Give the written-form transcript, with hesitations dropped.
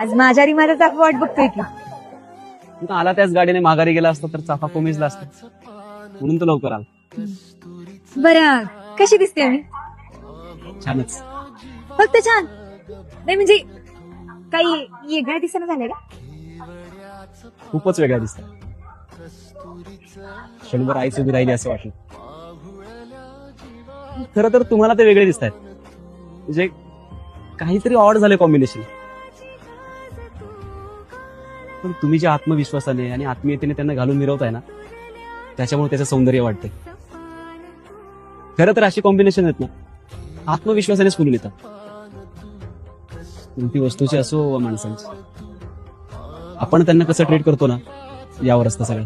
आज माझ्यारी माझा चाफा वाट बघतोय की. तू आला त्याच गाडीने माघारी गेला असता तर चाफा कोमेजला असता, म्हणून तो लवकर आला. बरं कशी दिसते मी? छानच. फक्त छान नाही म्हणजे काही वेगळ्या दिसायला झालंय का? खूपच वेगळा दिसत. क्षणभर आईच उभी राहिली असं वाटलं. खरं तर तुम्हाला ते वेगळे दिसत आहेत, म्हणजे काहीतरी ऑड झालंय कॉम्बिनेशन. पण तुम्ही ज्या आत्मविश्वासाने आणि आत्मीयतेने त्यांना घालून मिरवताय ना, त्याच्यामुळे त्याचं सौंदर्य वाढतंय. खरं तर अशी कॉम्बिनेशन आहेत ना, आत्मविश्वासानेच फुलून येतात. कोणती वस्तूची असो व माणसांची, आपण त्यांना कसं ट्रीट करतो ना, यावर असतं सगळं.